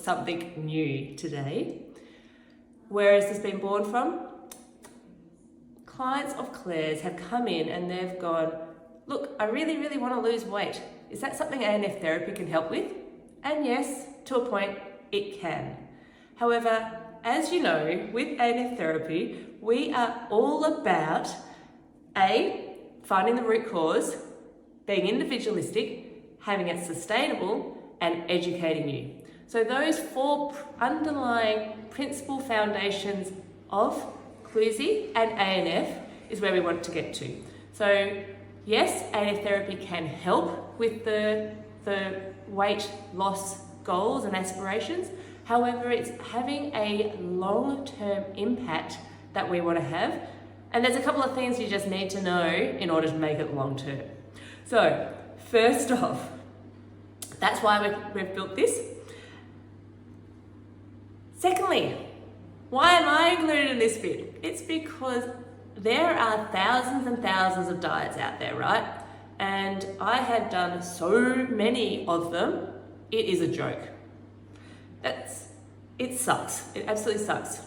something new today. Where has this been born from? Clients of Claire's have come in and they've gone, look, I really, really want to lose weight. Is that something ANF therapy can help with? And yes, to a point, it can. However, as you know, with ANF therapy, we are all about finding the root cause, being individualistic, having it sustainable, and educating you. So those 4 underlying principal foundations of Cluzie and ANF is where we want to get to. So yes, ANF therapy can help with the weight loss goals and aspirations. However, it's having a long-term impact that we want to have. And there's a couple of things you just need to know in order to make it long-term. So first off, that's why we've built this. Secondly, why am I included in this bit? It's because there are thousands and thousands of diets out there, right? And I have done so many of them, it is a joke. It sucks. It absolutely sucks.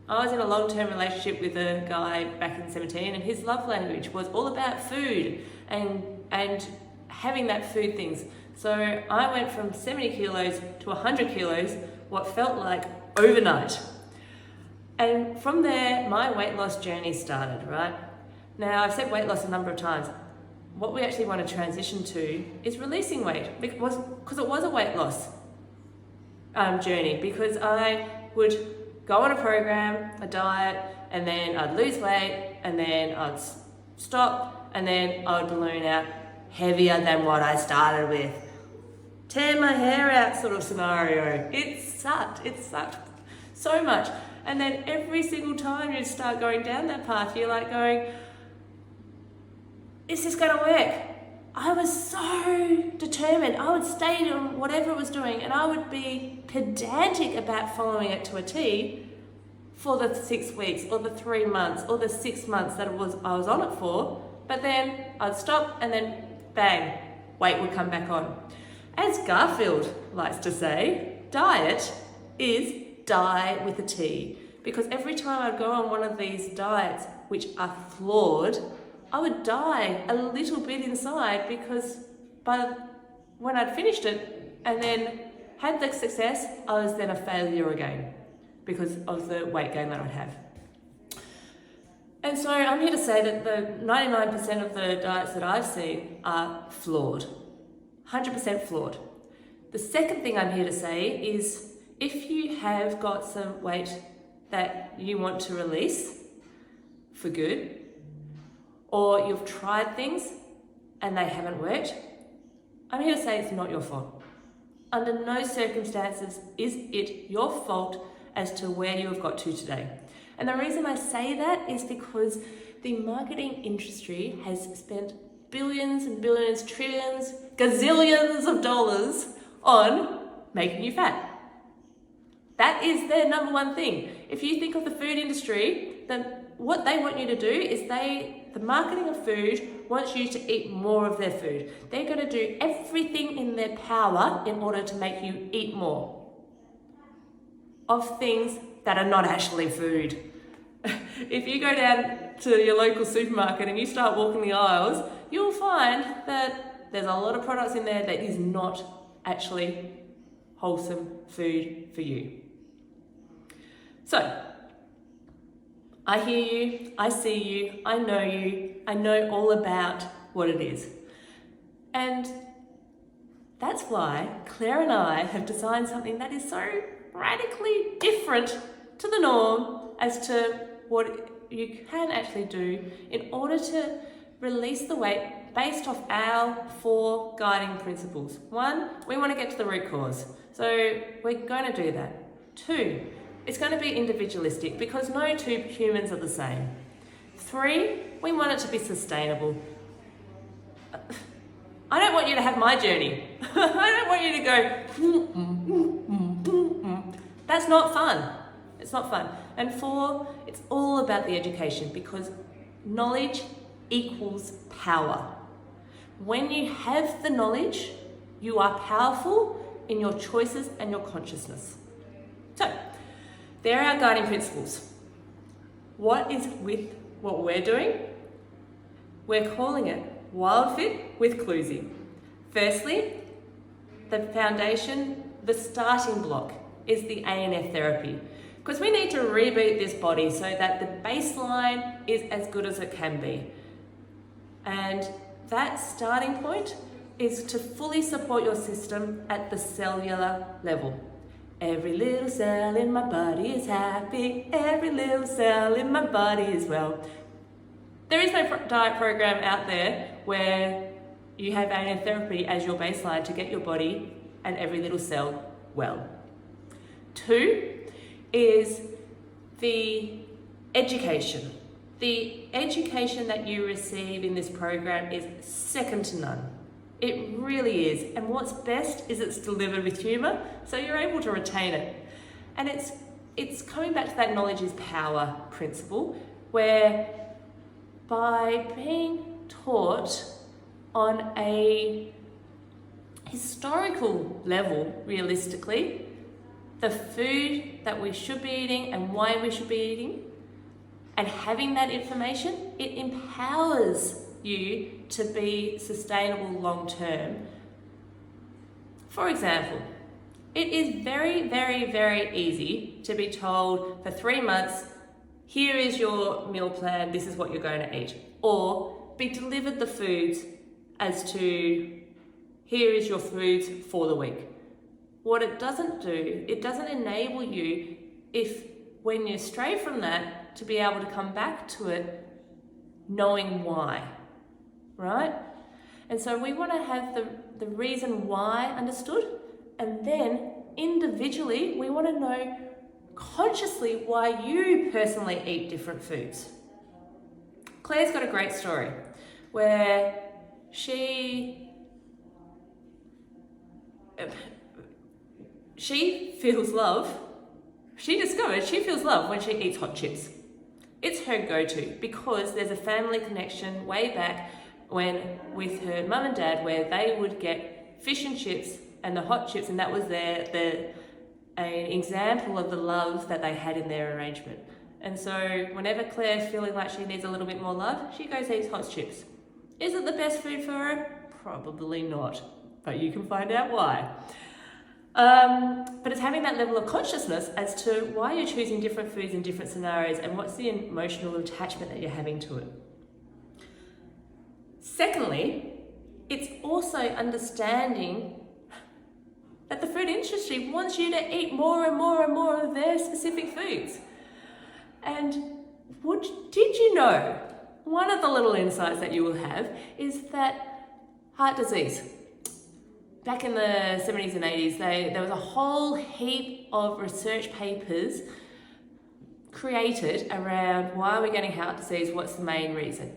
I was in a long-term relationship with a guy back in 17, and his love language was all about food and having that food things. So I went from 70 kilos to 100 kilos, what felt like overnight. And from there, my weight loss journey started, right? Now, I've said weight loss a number of times. What we actually want to transition to is releasing weight, because it was a weight loss journey, because I would go on a program, a diet, and then I'd lose weight, and then I'd stop, and then I would balloon out heavier than what I started with. Tear my hair out sort of scenario. It sucked so much. And then every single time you start going down that path, you're like going, is this gonna work? I was so determined. I would stay on whatever it was doing, and I would be pedantic about following it to a T for the 6 weeks or the 3 months or the 6 months that I was on it for. But then I'd stop, and then bang, weight would come back on. As Garfield likes to say, diet is die with a T, because every time I'd go on one of these diets, which are flawed, I would die a little bit inside, because when I'd finished it and then had the success, I was then a failure again because of the weight gain that I'd have. And so I'm here to say that the 99% of the diets that I've seen are flawed, 100% flawed. The second thing I'm here to say is, if you have got some weight that you want to release for good, or you've tried things and they haven't worked, I'm here to say it's not your fault. Under no circumstances is it your fault as to where you have got to today. And the reason I say that is because the marketing industry has spent billions and billions, trillions, gazillions of dollars on making you fat. That is their number one thing. If you think of the food industry, then what they want you to do is the marketing of food wants you to eat more of their food. They're going to do everything in their power in order to make you eat more of things that are not actually food. If you go down to your local supermarket and you start walking the aisles, you'll find that there's a lot of products in there that is not actually wholesome food for you. So, I hear you, I see you, I know all about what it is. And that's why Claire and I have designed something that is so radically different to the norm as to what you can actually do in order to release the weight based off our 4 guiding principles. 1, we want to get to the root cause. So we're going to do that. 2, it's going to be individualistic because no 2 humans are the same. 3, we want it to be sustainable. I don't want you to have my journey. I don't want you to go, That's not fun. It's not fun. And 4, it's all about the education, because knowledge equals power. When you have the knowledge, you are powerful in your choices and your consciousness. So, there are our guiding principles. What is with what we're doing? We're calling it Wildfit with Cluzie. Firstly, the foundation, the starting block is the ANF therapy, because we need to reboot this body so that the baseline is as good as it can be. And that starting point is to fully support your system at the cellular level. Every little cell in my body is happy. Every little cell in my body is well. There is no diet program out there where you have ANF therapy as your baseline to get your body and every little cell well. 2 is the education. The education that you receive in this program is second to none. It really is. And what's best is it's delivered with humour, so you're able to retain it. And it's coming back to that knowledge is power principle, where by being taught on a historical level, realistically, the food that we should be eating and why we should be eating, and having that information, it empowers you to be sustainable long term. For example, it is very, very, very easy to be told for 3 months, here is your meal plan, this is what you're going to eat. Or be delivered the foods as to, here is your foods for the week. What it doesn't do, it doesn't enable you, if when you stray from that, to be able to come back to it knowing why, right? And so we want to have the reason why understood, and then individually we want to know consciously why you personally eat different foods. Claire's got a great story where she feels love. She discovered she feels love when she eats hot chips. It's her go-to because there's a family connection way back when with her mum and dad, where they would get fish and chips and the hot chips, and that was an example of the love that they had in their arrangement. And so whenever Claire's feeling like she needs a little bit more love, she goes eats hot chips. Is it the best food for her? Probably not, but you can find out why. But it's having that level of consciousness as to why you're choosing different foods in different scenarios and what's the emotional attachment that you're having to it. Secondly, it's also understanding that the food industry wants you to eat more and more and more of their specific foods. And did you know, one of the little insights that you will have is that heart disease, back in the 70s and 80s, there was a whole heap of research papers created around why we're getting heart disease, what's the main reason.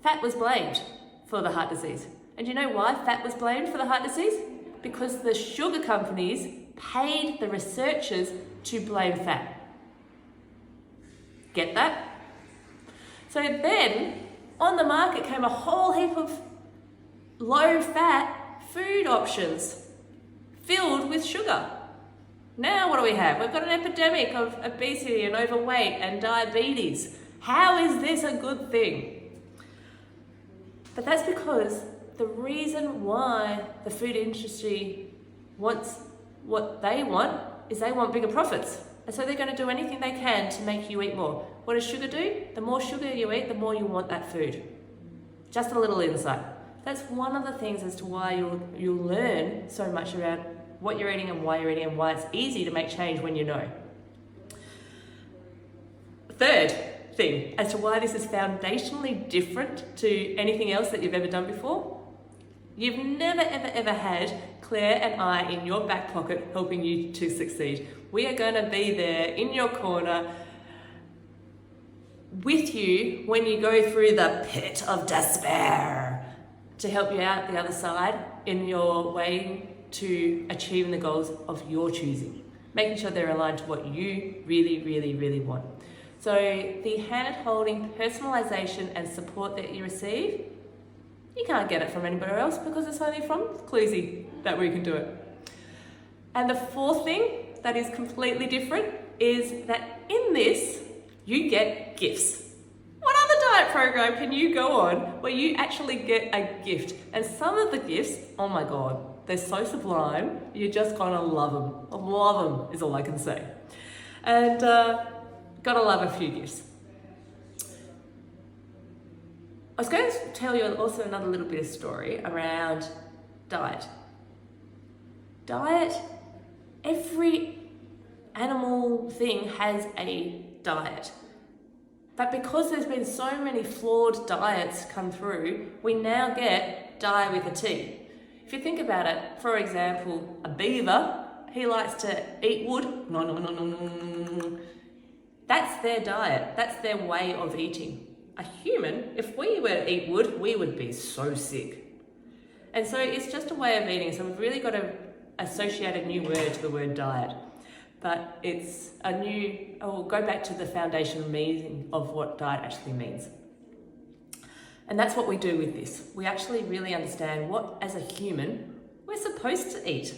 Fat was blamed for the heart disease. And do you know why fat was blamed for the heart disease? Because the sugar companies paid the researchers to blame fat. Get that? So then, on the market came a whole heap of low-fat food options filled with sugar. Now what do we have? We've got an epidemic of obesity and overweight and diabetes. How is this a good thing? But that's because the reason why the food industry wants what they want is they want bigger profits. And so they're going to do anything they can to make you eat more. What does sugar do? The more sugar you eat, the more you want that food. Just a little insight. That's one of the things as to why you'll learn so much around what you're eating and why you're eating and why it's easy to make change when you know. Third thing as to why this is foundationally different to anything else that you've ever done before. You've never, ever, ever had Claire and I in your back pocket helping you to succeed. We are going to be there in your corner with you when you go through the pit of despair to help you out the other side in your way to achieving the goals of your choosing, making sure they're aligned to what you really, really, really want. So the hand-holding, personalisation and support that you receive, you can't get it from anywhere else because it's only from Cluzie that we can do it. And the fourth thing that is completely different is that in this, you get gifts. What other diet program can you go on where you actually get a gift? And some of the gifts, oh my God, they're so sublime, you're just gonna love them. Love them is all I can say. And gotta love a few gifts. I was going to tell you also another little bit of story around diet. Diet, every animal thing has a diet. But because there's been so many flawed diets come through, we now get die with a T. If you think about it, for example, a beaver, he likes to eat wood. No. That's their diet. That's their way of eating. A human, if we were to eat wood, we would be so sick. And so it's just a way of eating. So we've really got to associate a new word to the word diet. But it's we'll go back to the foundation meaning of what diet actually means. And that's what we do with this. We actually really understand what, as a human, we're supposed to eat,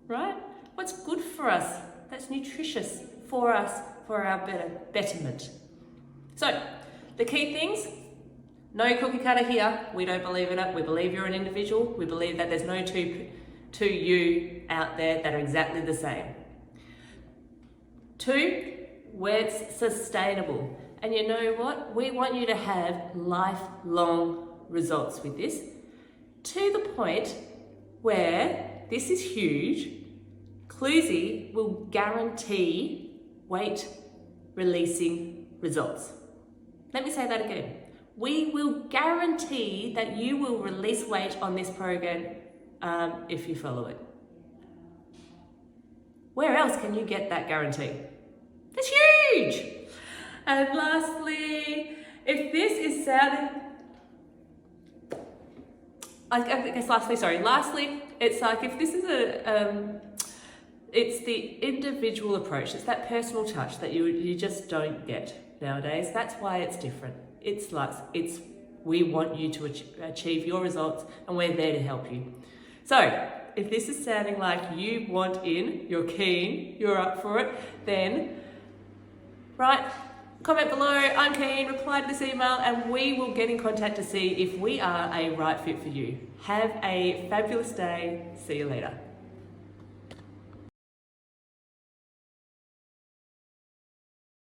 right? What's good for us, that's nutritious for us, for our betterment. So, the key things, no cookie cutter here. We don't believe in it. We believe you're an individual. We believe that there's no two you out there that are exactly the same. 2, where it's sustainable. And you know what? We want you to have lifelong results with this, to the point where, this is huge, Cluzie will guarantee weight releasing results. Let me say that again. We will guarantee that you will release weight on this program if you follow it. Where else can you get that guarantee? It's huge! And lastly, if this is sounding... Lastly, it's like if this is it's the individual approach. It's that personal touch that you just don't get nowadays. That's why it's different. We want you to achieve your results, and we're there to help you. So, if this is sounding like you want in, you're keen, you're up for it, then comment below, I'm keen, reply to this email, and we will get in contact to see if we are a right fit for you. Have a fabulous day. See you later.